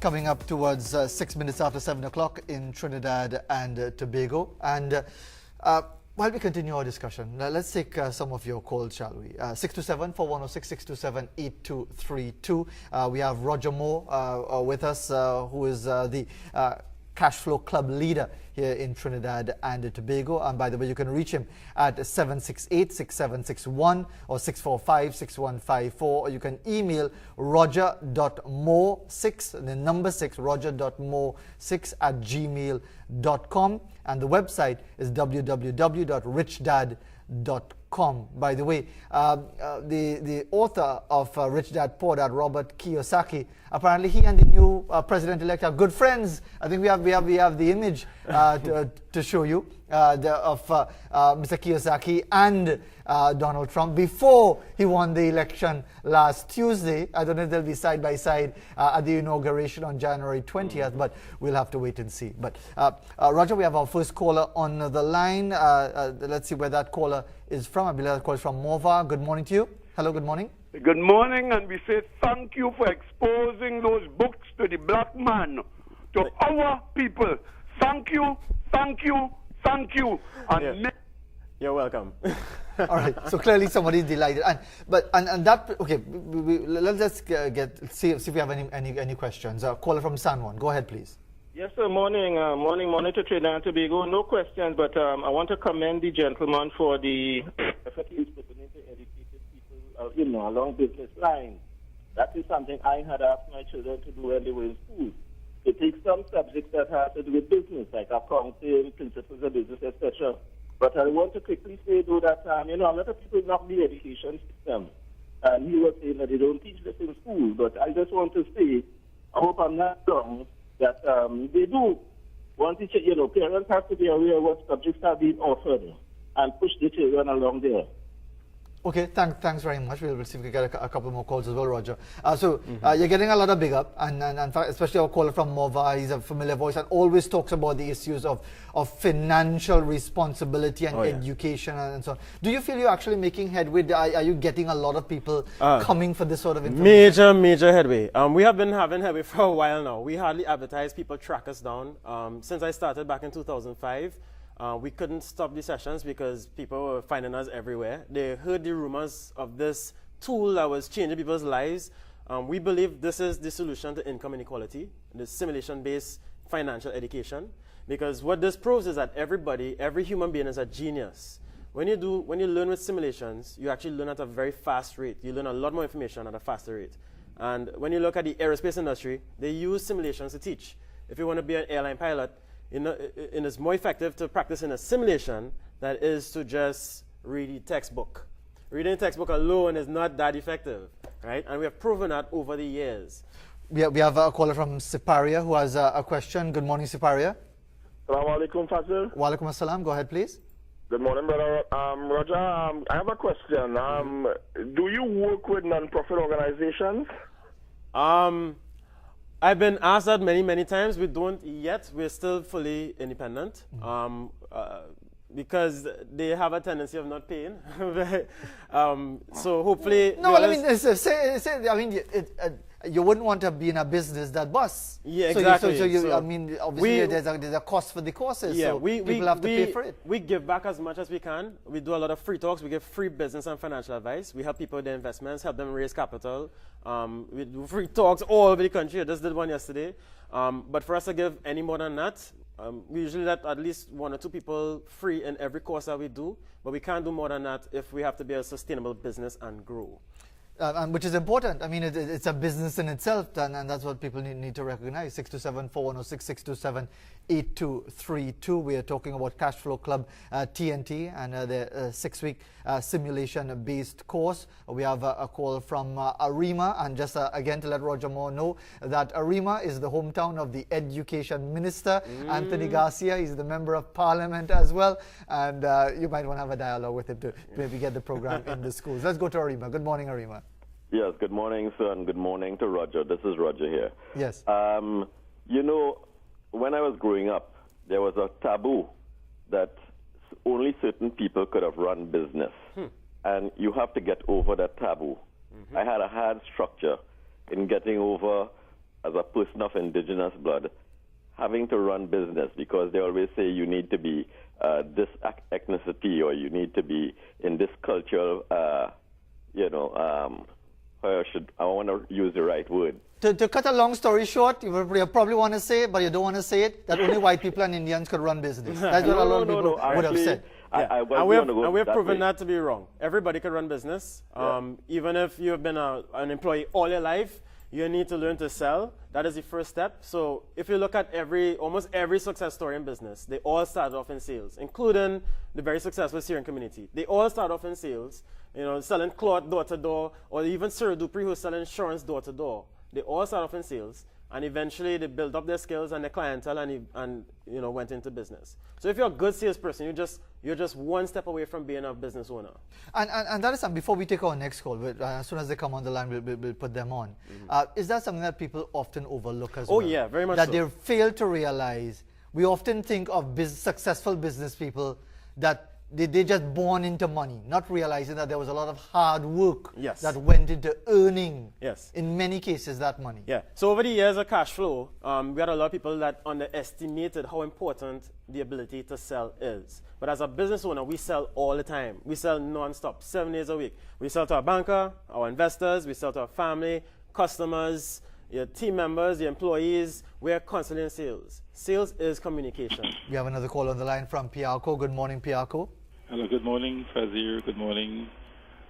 coming up towards 6 minutes after 7 o'clock in Trinidad and Tobago. And while we continue our discussion, let's take some of your calls, shall we? 627-4106, 627-8232. We have Roger Moore with us, who is the CASHFLOW Club leader here in Trinidad and Tobago. And by the way, you can reach him at 768-6761 or 645-6154, or you can email roger.more6, the number 6, roger.more6@gmail.com, and the website is www.richdad.com. By the way, the author of Rich Dad Poor Dad, Robert Kiyosaki, apparently he and the new president-elect are good friends. I think we have the image to show you of Mr. Kiyosaki and Donald Trump before he won the election last Tuesday. I don't know if they'll be side by side at the inauguration on January 20th, but we'll have to wait and see. But Roger, we have our first caller on the line. Let's see where that caller is from. I believe that call is from Mova. Good morning to you. Hello, good morning. Good morning, and we say thank you for exposing those books to the black man, to our people. Thank you, thank you, thank you. And yeah. You're welcome. All right. So clearly somebody's delighted, and that okay. Let's just see if we have any questions. Caller from San Juan. Go ahead, please. Yes, sir. Morning to Trinidad and Tobago. No questions, but I want to commend the gentleman for the effort he's putting into educating people, along business lines. That is something I had asked my children to do when they were in school. To take some subjects that have to do with business, like accounting, principles of business, etc. But I want to quickly say, though, that a lot of people knock the education system, and he was saying that they don't teach this in school. But I just want to say, I hope I'm not wrong, that they do want to teach, parents have to be aware of what subjects are being offered and push the children along there. Okay, thanks very much. We'll see if we get a couple more calls as well, Roger. You're getting a lot of big up, and especially our caller from Mova. He's a familiar voice and always talks about the issues of financial responsibility and education and so on. Do you feel you're actually making headway? Are you getting a lot of people coming for this sort of information? Major headway. We have been having headway for a while now. We hardly advertise. People track us down. Since I started back in 2005, we couldn't stop the sessions because people were finding us everywhere. They heard the rumors of this tool that was changing people's lives. We believe this is the solution to income inequality, the simulation-based financial education. Because what this proves is that every human being is a genius. When you learn with simulations, you actually learn at a very fast rate. You learn a lot more information at a faster rate. And when you look at the aerospace industry, they use simulations to teach. If you want to be an airline pilot, it is more effective to practice in a simulation than it is to just read the textbook. Reading the textbook alone is not that effective, right? And we have proven that over the years. We have a caller from Siparia who has a question. Good morning, Siparia. Assalamu alaikum, Fazil. Wa alaikum assalam. Go ahead, please. Good morning, brother. Roger, I have a question. Do you work with non-profit organizations? I've been asked that many times. We don't yet. We're still fully independent because they have a tendency of not paying. So hopefully... No, I mean, you wouldn't want to be in a business that busts. Yeah, exactly. I mean, obviously there's a cost for the courses, yeah, so people have to pay for it. We give back as much as we can. We do a lot of free talks. We give free business and financial advice. We help people with their investments, help them raise capital. We do free talks all over the country. I just did one yesterday. But for us to give any more than that, we usually let at least 1 or 2 people free in every course that we do. But we can't do more than that if we have to be a sustainable business and grow. And which is important. I mean, it's a business in itself, and that's what people need to recognize. 627-4106, 627-8232. We are talking about CASHFLOW Club TNT and the 6-week simulation-based course. We have a call from Arima, and just again to let Roger Moore know that Arima is the hometown of the Education Minister, Anthony Garcia. He's the Member of Parliament as well, and you might want to have a dialogue with him to maybe get the program in the schools. Let's go to Arima. Good morning, Arima. Yes, good morning, sir, and good morning to Roger. This is Roger here. Yes. When I was growing up, there was a taboo that only certain people could have run business. And you have to get over that taboo. I had a hard structure in getting over as a person of indigenous blood, having to run business, because they always say you need to be this ethnicity, or you need to be in this cultural, I want to use the right word. To cut a long story short, you probably want to say it, but you don't want to say it, that only white people and Indians could run business. That's what a lot of people would have said. And we have proven that to be wrong. Everybody can run business. Even if you've been an employee all your life, you need to learn to sell. That is the first step. So if you look at almost every success story in business, they all started off in sales, including the very successful Syrian community. They all start off in sales, selling cloth door to door, or even Sir Dupree, who's selling insurance door to door. They all start off in sales, and eventually they build up their skills and their clientele, and went into business. So if you're a good salesperson, you're just one step away from being a business owner. And that is something. Before we take our next call, as soon as they come on the line, we'll put them on. Is that something that people often overlook as well? Oh yeah, very much that so. They fail to realize. We often think of successful business people that they're just born into money, not realizing that there was a lot of hard work that went into earning, in many cases, that money. Yeah. So over the years of cash flow, we had a lot of people that underestimated how important the ability to sell is. But as a business owner, we sell all the time. We sell non-stop, 7 days a week. We sell to our banker, our investors, we sell to our family, customers, your team members, your employees. We're constantly in sales. Sales is communication. We have another call on the line from Piarco. Good morning, Piarco. Hello, good morning, Fazir. Good morning,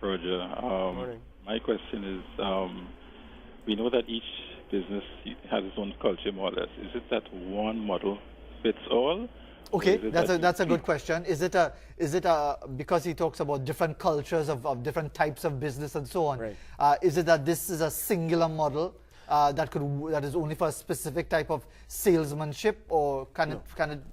Roger. Good morning. My question is, we know that each business has its own culture, more or less. Is it that one model fits all? Okay, that's a good question. Is it because he talks about different cultures of different types of business and so on? Right. Is it that this is a singular model that is only for a specific type of salesmanship, or can it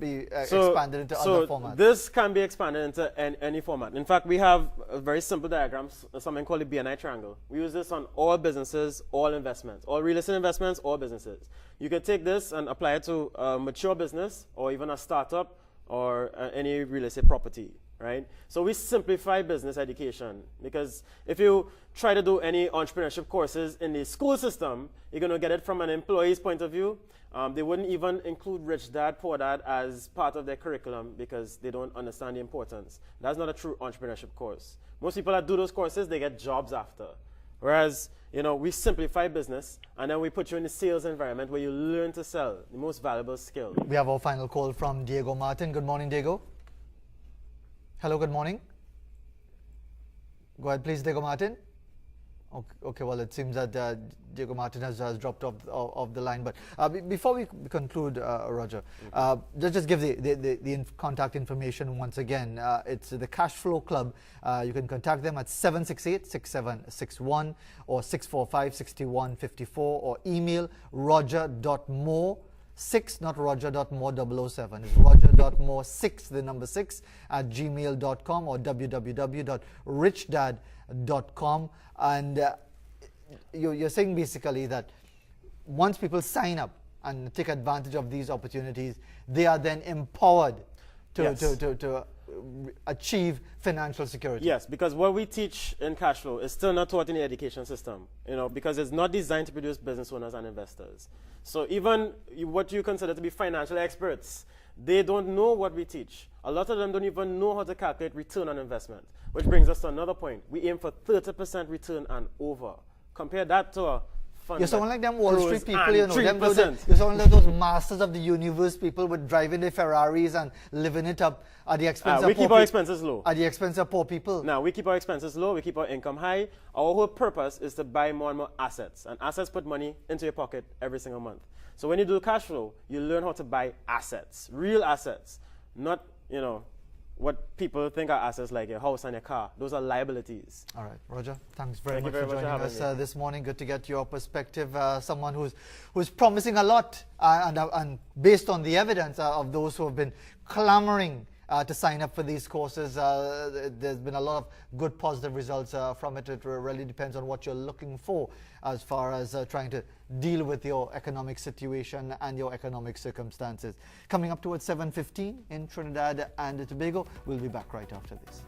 be expanded into other formats? This can be expanded into any format. In fact, we have a very simple diagram, something called the BNI triangle. We use this on all businesses, all investments, all real estate investments, all businesses. You can take this and apply it to a mature business, or even a startup, or any real estate property. Right? So we simplify business education, because if you try to do any entrepreneurship courses in the school system, you're going to get it from an employee's point of view. They wouldn't even include Rich Dad, Poor Dad as part of their curriculum, because they don't understand the importance. That's not a true entrepreneurship course. Most people that do those courses, they get jobs after. Whereas, we simplify business, and then we put you in the sales environment where you learn to sell, the most valuable skill. We have our final call from Diego Martin. Good morning, Diego. Hello, good morning. Go ahead, please, Diego Martin. Okay, well, it seems that Diego Martin has dropped off the line. But before we conclude, Roger, just give the contact information once again. It's the Cashflow Club. You can contact them at 768-6761 or 645-6154, or email roger.moore6, not roger.moore007. It's roger.moore6, the number 6, at gmail.com, or www.richdad.com. And you're saying basically that once people sign up and take advantage of these opportunities, they are then empowered to achieve financial security. Yes, because what we teach in Cashflow is still not taught in the education system, because it's not designed to produce business owners and investors. So even what you consider to be financial experts, they don't know what we teach. A lot of them don't even know how to calculate return on investment, which brings us to another point. We aim for 30% return and over. Compare that to a fund. You're someone like them Wall Street people, you're someone like those masters of the universe people with driving their Ferraris and living it up at the expense of we keep our expenses low. At the expense of poor people. Now, we keep our expenses low, we keep our income high. Our whole purpose is to buy more and more assets. And assets put money into your pocket every single month. So when you do cash flow, you learn how to buy assets, real assets, not, what people think are assets like your house and your car. Those are liabilities. All right, Roger, thanks very much for joining us this morning. Good to get your perspective. Someone who's promising a lot, and based on the evidence of those who have been clamoring to sign up for these courses, there's been a lot of good positive results from it. It really depends on what you're looking for as far as trying to deal with your economic situation and your economic circumstances. Coming up towards 7:15 in Trinidad and Tobago. We'll be back right after this.